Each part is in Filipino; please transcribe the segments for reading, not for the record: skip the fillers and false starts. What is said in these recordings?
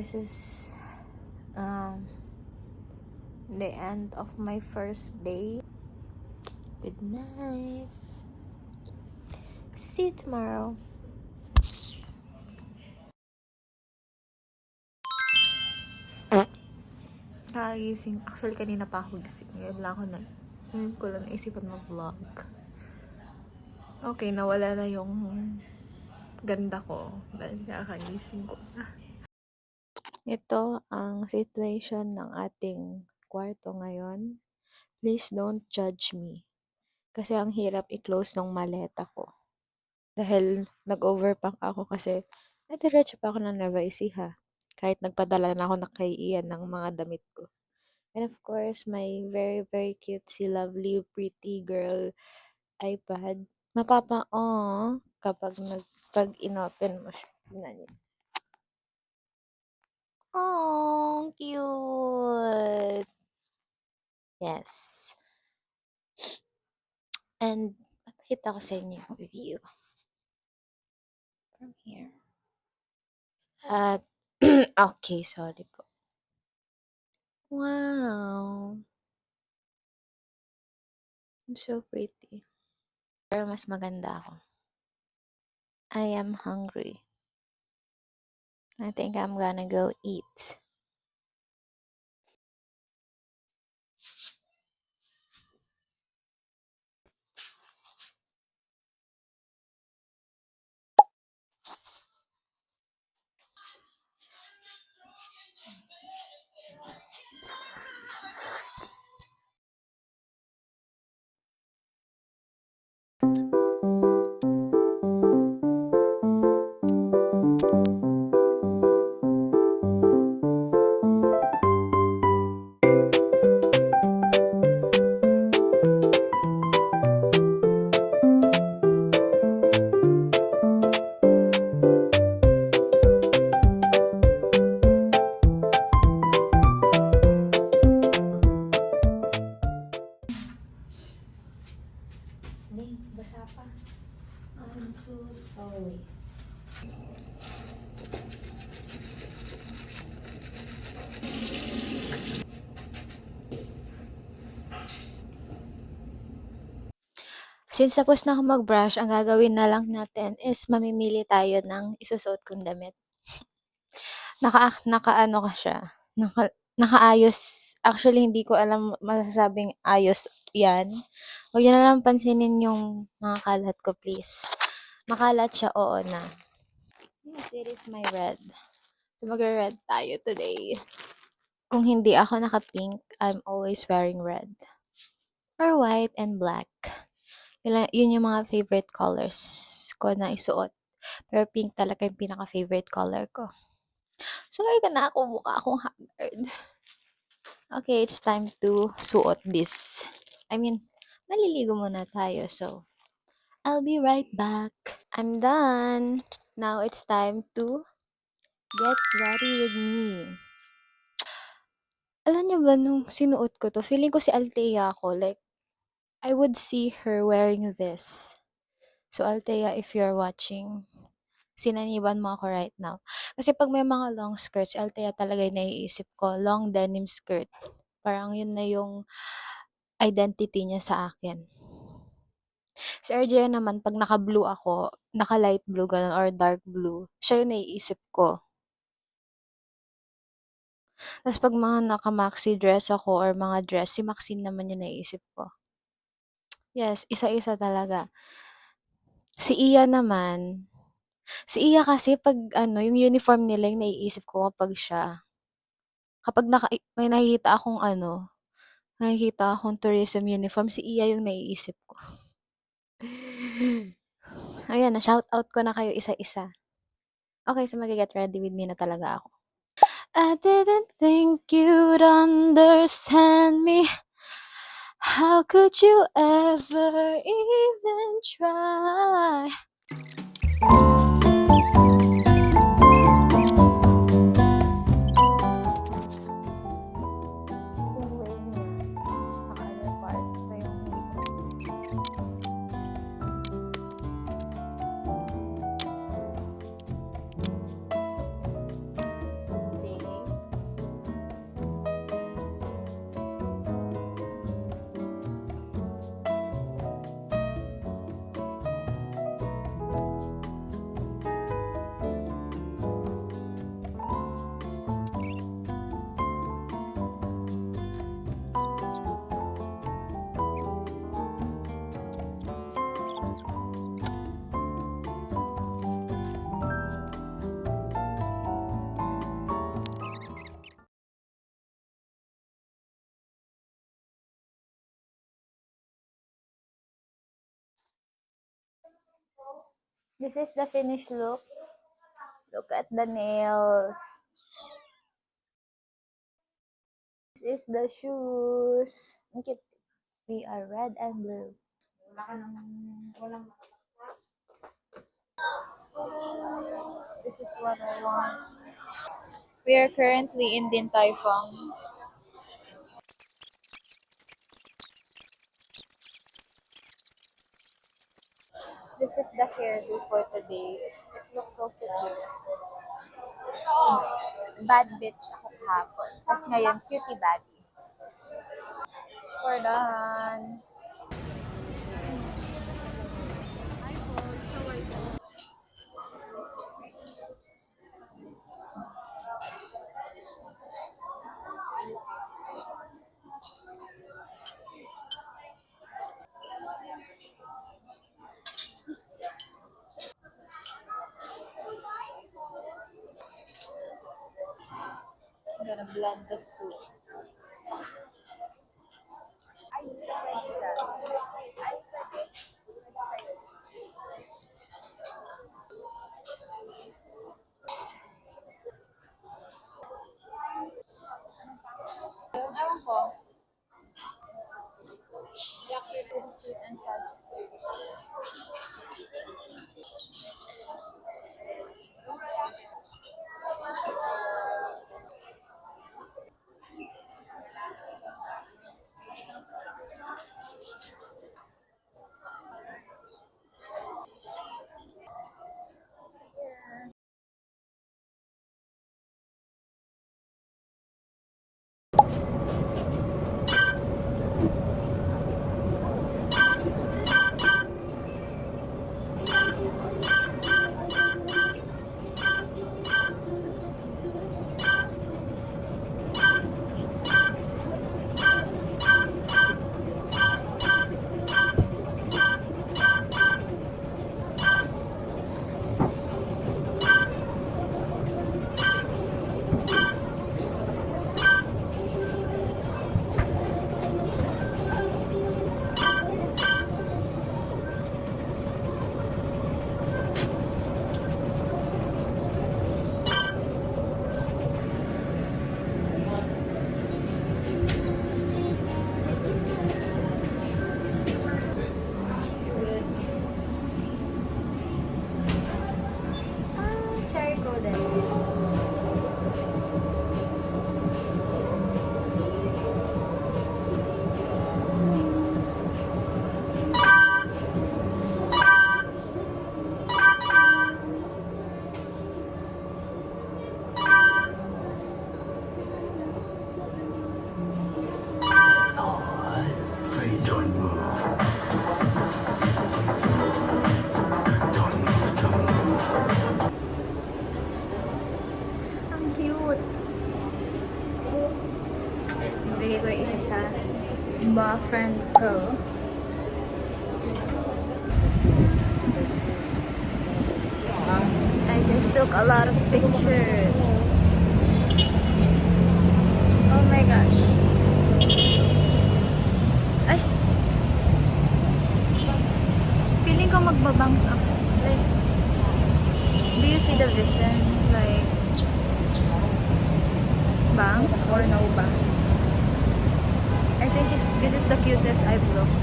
this is the end of my first day. Good night. See you tomorrow. Kakagising. Actually, kanina pa ako gising. Ngayon ko lang naisipan mag-vlog. Okay, nawala na yung ganda ko dahil kakagising ko na. Ito ang situation ng ating kwarto ngayon. Please don't judge me. Kasi ang hirap i-close ng maleta ko. Dahil nag-overpack ako kasi nadiretso pa ako ng Nueva Ecija. Kahit nagpadala na ako na kay Ian ng mga damit ko. And of course, my very, very cutesy, lovely, pretty girl iPad. Kapag pag inopen mo siya. Tingnan niyo. Oh, cute! Yes. And, papakita ko sa inyo yung view. From here. At, okay, sorry po. Wow! It's so pretty. Pero mas maganda ako. I am hungry. I think I'm gonna go eat. Basa pa. I'm so sorry. Since tapos na ako mag-brush, ang gagawin na lang natin is mamimili tayo ng isusuot kong damit. Nakaano ka siya. Nakaayos. Actually, hindi ko alam masasabing ayos yan. Huwag niyo na lang pansinin yung mga kalat ko, please. Makalat siya, oo na. Yes, it is my red. So, mag-red tayo today. Kung hindi ako naka-pink, I'm always wearing red. Or white and black. Yun yung mga favorite colors ko na isuot. Pero pink talaga yung pinaka-favorite color ko. Sorry ka na ako, mukha akong haggard. Okay, it's time to suot this. Maliligo muna tayo, so I'll be right back. I'm done. Now it's time to get ready with me. Alam niyo ba, nung sinuot ko to, feeling ko si Althea ako. Like, I would see her wearing this. So, Althea, if you're watching, sinaniban mo ako right now. Kasi pag may mga long skirts, Althea talaga yung naiisip ko. Long denim skirt. Parang yun na yung identity niya sa akin. Si RJ naman, pag naka-blue ako, naka-light blue ganun, or dark blue, siya yung naiisip ko. Tapos pag mga naka-maxi dress ako or mga dress, si Maxine naman yung naiisip ko. Yes, isa-isa talaga. Si Iya naman, si Iya kasi pag yung uniform nila yung naiisip ko kapag siya. Kapag may nakikita akong tourism uniform, si Iya yung naiisip ko. Ayan, na-shout out ko na kayo isa-isa. Okay, so mag-get ready with me na talaga ako. I didn't think you'd understand me. How could you ever even try? This is the finished look. Look at the nails. This is the shoes. Ang cute. We are red and blue. This is what I want. We are currently in Din Tai Fung. This is the hairdo for today. It looks so cute. Bad bitch ako kahapon. Tapos ngayon, cutie baddie. Cordahan. I'm gonna blend the soup. Ewan ko. This is sweet and sour. Cherry coated. Please don't move. Don't move, don't move. Ang cute. Bigay ko yung isa sa boyfriend ko. I just took a lot of pictures. Oh my gosh. Ay! Feeling ko magbabangs ako. Like, do you see the vision? Like, bangs or no bangs? I think this is the cutest I've looked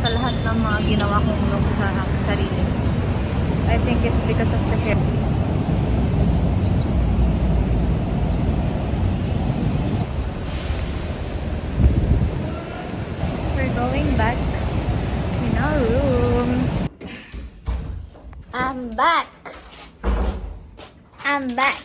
sa lahat ng mga ginawa kong look sa sarili. I think it's because of the hair. We're going back in our room. I'm back. I'm back.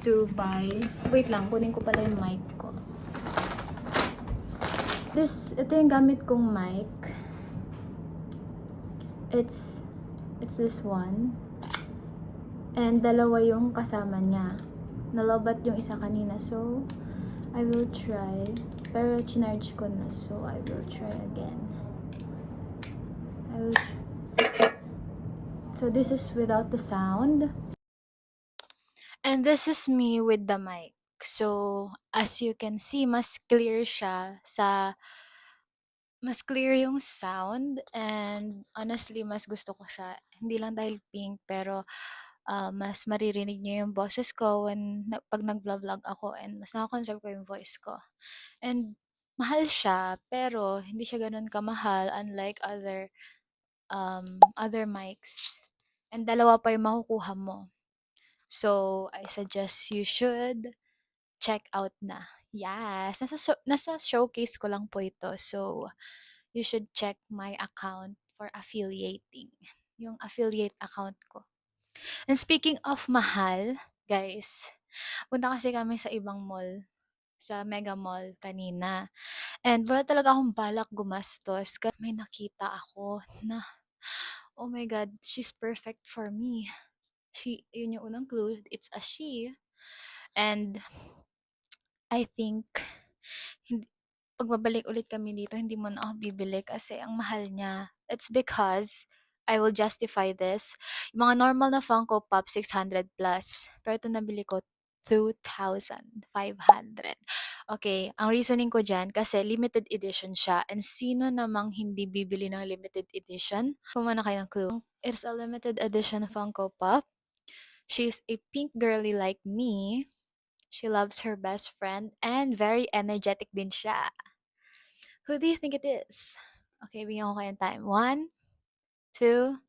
To buy. Wait lang, kunin ko pala yung mic ko. Ito yung gamit kong mic. It's this one. And dalawa yung kasama niya. Nalobat yung isa kanina, so I will try. Pero chinarge ko na, so I will try again. So this is without the sound. And this is me with the mic. So, as you can see, mas clear siya mas clear yung sound, and honestly mas gusto ko siya. Hindi lang dahil pink, pero mas maririnig niyo yung boses ko pag nag-vlog ako, and mas nako-conserve ko yung voice ko. And mahal siya, pero hindi siya gano'n kamahal unlike other mics. And dalawa pa yung makukuha mo. So, I suggest you should check out na. Yes, nasa showcase ko lang po ito. So, you should check my account for affiliating. Yung affiliate account ko. And speaking of mahal, guys, punta kasi kami sa ibang mall, sa Mega Mall kanina. And wala talaga akong balak gumastos kasi may nakita ako na, oh my God, she's perfect for me. Yun yung unang clue, it's a she. And I think, hindi, pag babalik ulit kami dito, hindi mo na ako bibili kasi ang mahal niya. It's because, I will justify this, yung mga normal na Funko Pop, 600 plus. Pero ito nabili ko, 2,500. Okay, ang reasoning ko dyan, kasi limited edition siya. And sino namang hindi bibili ng limited edition? Kumana kayo ng clue. It's a limited edition Funko Pop. She's a pink girly like me. She loves her best friend and very energetic din siya. Who do you think it is? Okay, bigyan ko kayo ng time. 1, 2,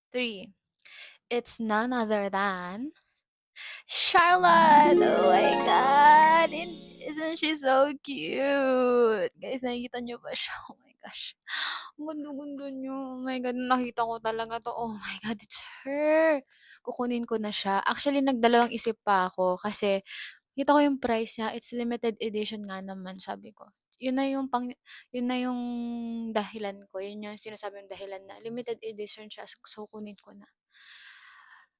3. It's none other than Charlotte! Oh my God! Isn't she so cute? Guys, nakikita niyo ba siya? Oh my gosh. Ang ganda-ganda niyo. Oh my God, nakita ko talaga to. Oh my God, it's her. Kukunin ko na siya. Actually, nagdalawang isip pa ako kasi kita ko yung price niya, it's limited edition nga naman, sabi ko. Yun na yung dahilan ko. Yun yung sinasabi yung dahilan na limited edition siya, so kunin ko na.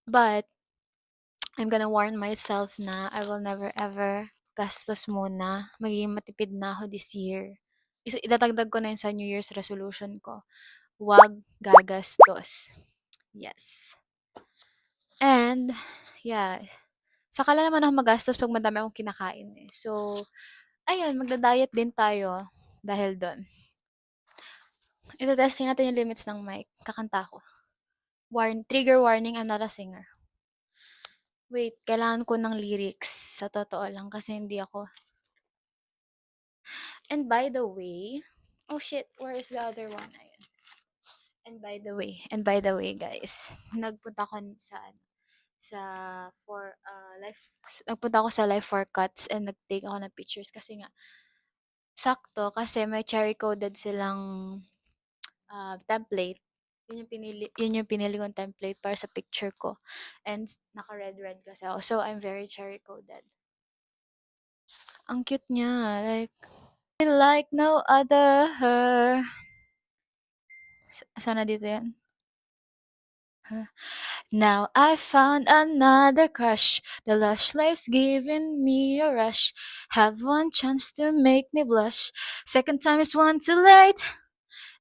But, I'm gonna warn myself na I will never ever gastos muna. Magiging matipid na ako this year. Itatagdag ko na yun sa New Year's resolution ko. Huwag gagastos. Yes. And, yeah. Saka lang naman ako magastos pag madami akong kinakain eh. So, ayun, magda-diet din tayo dahil doon. Ito-testing natin yung limits ng mic. Kakanta ako. Trigger warning, I'm not a singer. Wait, kailangan ko ng lyrics. Sa totoo lang kasi hindi ako. And by the way, oh shit, where is the other one? Ayun. And by the way guys, nagpunta ako nagpunta ako sa Life for Cuts and nag-take ako ng pictures kasi nga sakto kasi may cherry coded silang template. Yun yung pinili kong template para sa picture ko. And naka red kasi ako. So I'm very cherry coded. Ang cute niya, like no other. Sana dito yan. Now I found another crush. The lush life's giving me a rush. Have one chance to make me blush. Second time is one too late.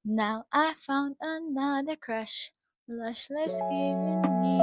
Now I found another crush. The lush life's giving me